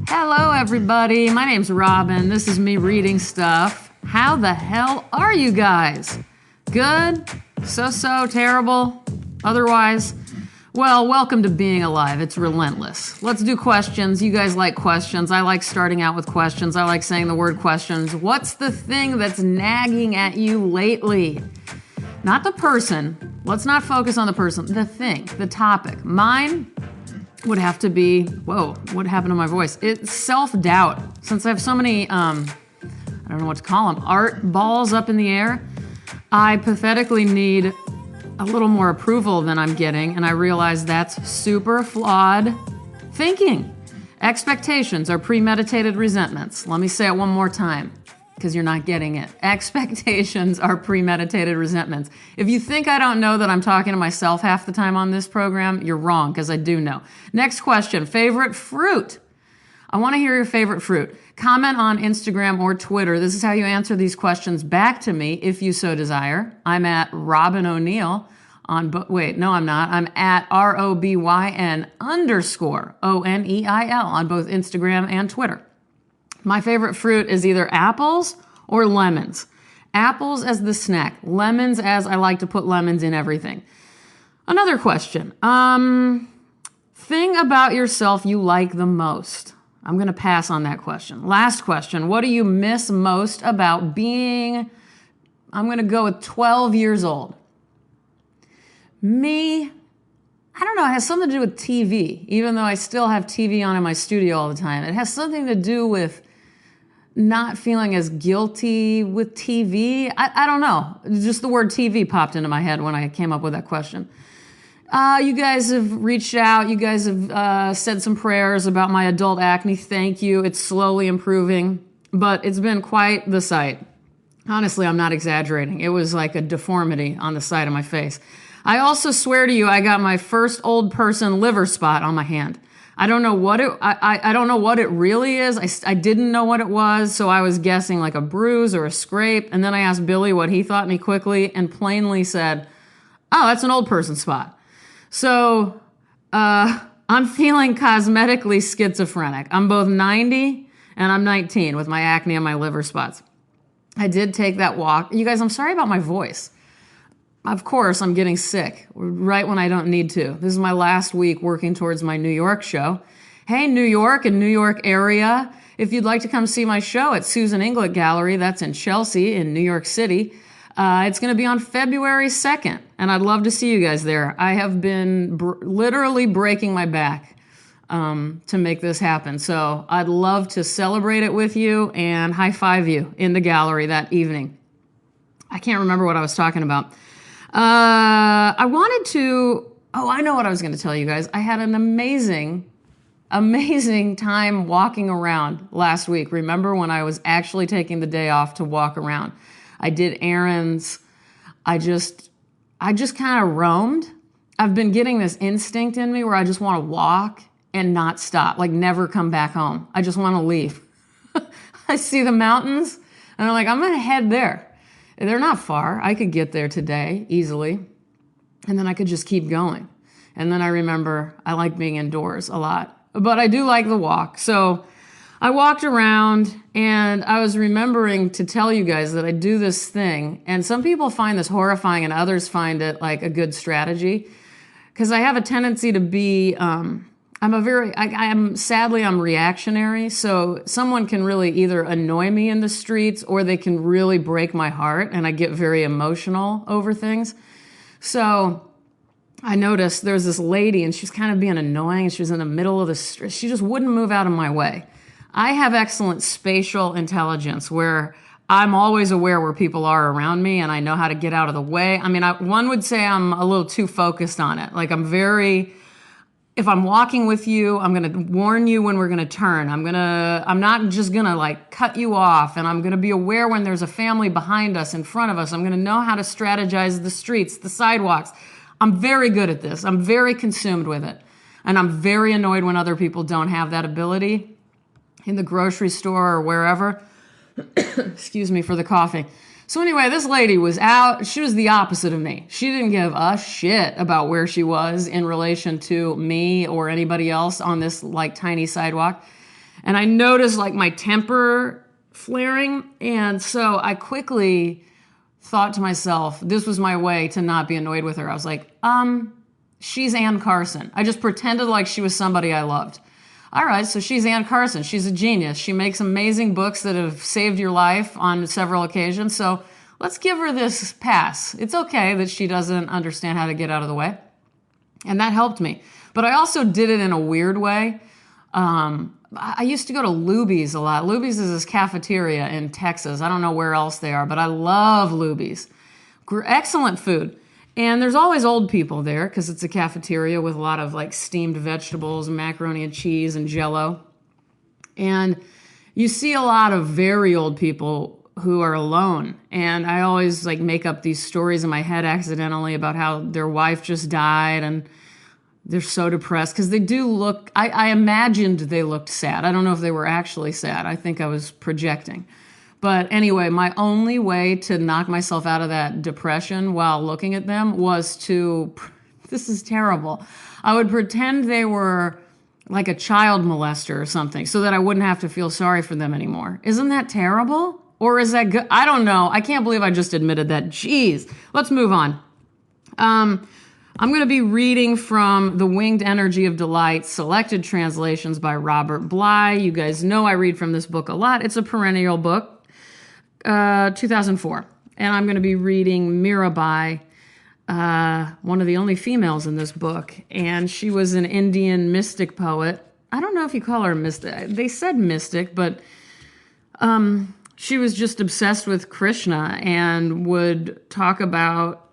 Hello, everybody. My name's Robin. This is me reading stuff. How the hell are you guys? Good? So terrible? Otherwise? Well, welcome to being alive. It's relentless. Let's do questions. You guys like questions. I like starting out with questions. I like saying the word questions. What's the thing that's nagging at you lately? Not the person. Let's not focus on the person. The thing, the topic. Mine would have to be, whoa, what happened to my voice? It's self-doubt. Since I have so many, I don't know what to call them, art balls up in the air, I pathetically need a little more approval than I'm getting, and I realize that's super flawed thinking. Expectations are premeditated resentments. Let me say it one more time, because you're not getting it. Expectations are premeditated resentments. If you think I don't know that I'm talking to myself half the time on this program, you're wrong, because I do know. Next question, favorite fruit? I want to hear your favorite fruit. Comment on Instagram or Twitter. This is how you answer these questions back to me if you so desire. I'm at Robin O'Neill on, wait, no, I'm not. I'm at ROBYN_ONEIL on both Instagram and Twitter. My favorite fruit is either apples or lemons. Apples as the snack. Lemons as I like to put lemons in everything. Another question. Thing about yourself you like the most. I'm going to pass on that question. Last question. What do you miss most about being, I'm going to go with 12 years old? Me, I don't know, it has something to do with TV, even though I still have TV on in my studio all the time. It has something to do with not feeling as guilty with TV. I don't know. Just the word TV popped into my head when I came up with that question. You guys have reached out. You guys have said some prayers about my adult acne. Thank you. It's slowly improving, but it's been quite the sight. Honestly, I'm not exaggerating. It was like a deformity on the side of my face. I also swear to you, I got my first old person liver spot on my hand. I don't know what it. I don't know what it really is. I didn't know what it was, so I was guessing like a bruise or a scrape. And then I asked Billy what he thought, and he quickly and plainly said, "Oh, that's an old person spot." So I'm feeling cosmetically schizophrenic. I'm both 90 and I'm 19 with my acne and my liver spots. I did take that walk. You guys, I'm sorry about my voice. Of course, I'm getting sick right when I don't need to. This is my last week working towards my New York show. Hey, New York and New York area, if you'd like to come see my show at Susan Inglet Gallery, that's in Chelsea in New York City, it's going to be on February 2nd, and I'd love to see you guys there. I have been literally breaking my back to make this happen, so I'd love to celebrate it with you and high-five you in the gallery that evening. I can't remember what I was talking about. I wanted to, I know what I was going to tell you guys. I had an amazing time walking around last week. Remember when I was actually taking the day off to walk around? I did errands. I just kind of roamed. I've been getting this instinct in me where I just want to walk and not stop, like never come back home. I just want to leave. I see the mountains and I'm like, I'm going to head there. They're not far. I could get there today easily. And then I could just keep going. And then I remember I like being indoors a lot. But I do like the walk. So I walked around and I was remembering to tell you guys that I do this thing. And some people find this horrifying and others find it like a good strategy. Because I have a tendency to be... sadly, I'm reactionary, so someone can really either annoy me in the streets or they can really break my heart, and I get very emotional over things. So I noticed there's this lady, and she's kind of being annoying, and she was in the middle of the street. She just wouldn't move out of my way. I have excellent spatial intelligence where I'm always aware where people are around me, and I know how to get out of the way. I mean, one would say I'm a little too focused on it. Like if I'm walking with you, I'm going to warn you when we're going to turn. I'm not just going to like cut you off, and I'm going to be aware when there's a family behind us, in front of us. I'm going to know how to strategize the streets, the sidewalks. I'm very good at this. I'm very consumed with it. And I'm very annoyed when other people don't have that ability in the grocery store or wherever. Excuse me for the coughing. So anyway, this lady was out. She was the opposite of me. She didn't give a shit about where she was in relation to me or anybody else on this like tiny sidewalk. And I noticed like my temper flaring. And so I quickly thought to myself, this was my way to not be annoyed with her. I was like, she's Ann Carson. I just pretended like she was somebody I loved. All right, so she's Ann Carson. She's a genius. She makes amazing books that have saved your life on several occasions. So let's give her this pass. It's okay that she doesn't understand how to get out of the way. And that helped me. But I also did it in a weird way. I used to go to Luby's a lot. Luby's is this cafeteria in Texas. I don't know where else they are, but I love Luby's. Excellent food. And there's always old people there because it's a cafeteria with a lot of like steamed vegetables and macaroni and cheese and Jell-O. And you see a lot of very old people who are alone. And I always like make up these stories in my head accidentally about how their wife just died and they're so depressed because they do look, I imagined they looked sad. I don't know if they were actually sad. I think I was projecting. But anyway, my only way to knock myself out of that depression while looking at them was to, this is terrible, I would pretend they were like a child molester or something so that I wouldn't have to feel sorry for them anymore. Isn't that terrible? Or is that good? I don't know. I can't believe I just admitted that. Jeez. Let's move on. I'm going to be reading from The Winged Energy of Delight, selected translations by Robert Bly. You guys know I read from this book a lot. It's a perennial book. 2004. And I'm going to be reading Mirabai, one of the only females in this book. And she was an Indian mystic poet. I don't know if you call her a mystic. They said mystic, but she was just obsessed with Krishna and would talk about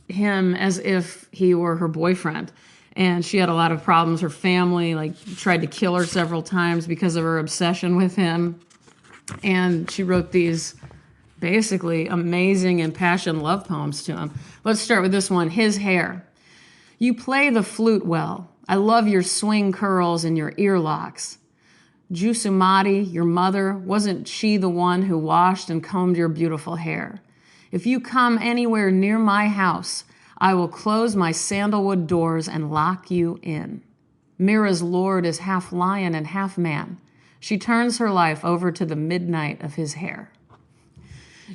him as if he were her boyfriend. And she had a lot of problems. Her family tried to kill her several times because of her obsession with him. And she wrote these basically amazing impassioned love poems to him. Let's start with this one, His Hair. You play the flute well. I love your swing curls and your earlocks. Jusumati, your mother, wasn't she the one who washed and combed your beautiful hair? If you come anywhere near my house, I will close my sandalwood doors and lock you in. Mira's lord is half lion and half man. She turns her life over to the midnight of his hair.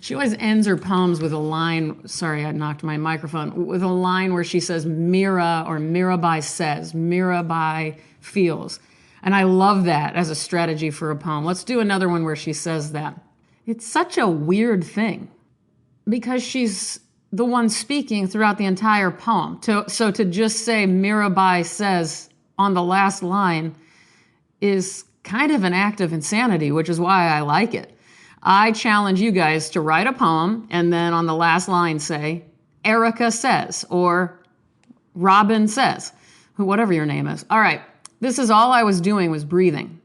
She always ends her poems with a line, sorry, I knocked my microphone, with a line where she says Mira or Mirabai says, Mirabai feels. And I love that as a strategy for a poem. Let's do another one where she says that. It's such a weird thing because she's the one speaking throughout the entire poem. So to just say Mirabai says on the last line is kind of an act of insanity, which is why I like it. I challenge you guys to write a poem and then on the last line say, Erica says, or Robin says, whatever your name is. All right, this is all I was doing was breathing.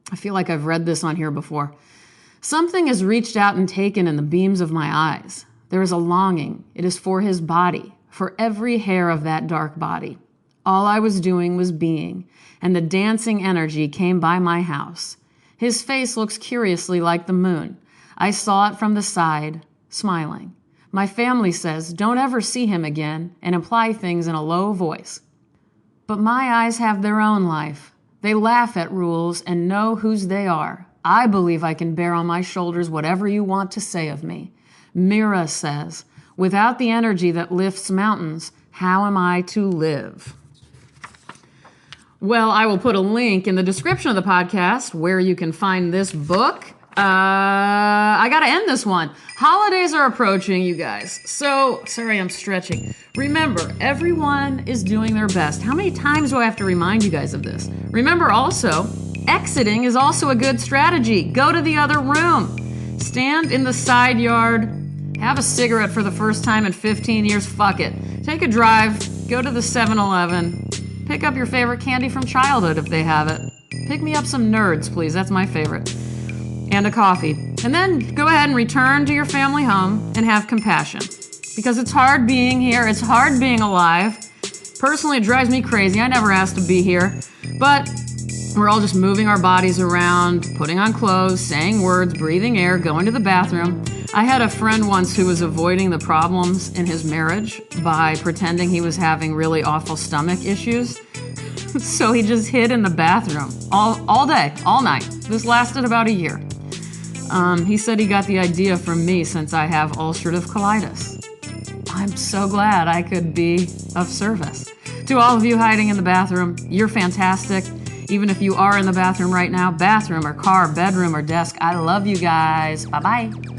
I feel like I've read this on here before. Something has reached out and taken in the beams of my eyes. There is a longing. It is for his body, for every hair of that dark body. All I was doing was being, and the dancing energy came by my house. His face looks curiously like the moon. I saw it from the side, smiling. My family says, don't ever see him again, and imply things in a low voice. But my eyes have their own life. They laugh at rules and know whose they are. I believe I can bear on my shoulders whatever you want to say of me. Mira says, without the energy that lifts mountains, how am I to live? Well, I will put a link in the description of the podcast where you can find this book. I got to end this one. Holidays are approaching, you guys. So, sorry, I'm stretching. Remember, everyone is doing their best. How many times do I have to remind you guys of this? Remember also, exiting is also a good strategy. Go to the other room. Stand in the side yard. Have a cigarette for the first time in 15 years. Fuck it. Take a drive. Go to the 7-Eleven. Pick up your favorite candy from childhood if they have it. Pick me up some Nerds, please. That's my favorite. And a coffee. And then go ahead and return to your family home and have compassion. Because it's hard being here. It's hard being alive. Personally, it drives me crazy. I never asked to be here. But we're all just moving our bodies around, putting on clothes, saying words, breathing air, going to the bathroom. I had a friend once who was avoiding the problems in his marriage by pretending he was having really awful stomach issues. So he just hid in the bathroom all day, all night. This lasted about a year. He said he got the idea from me since I have ulcerative colitis. I'm so glad I could be of service. To all of you hiding in the bathroom, you're fantastic. Even if you are in the bathroom right now, bathroom or car, bedroom or desk, I love you guys. Bye-bye.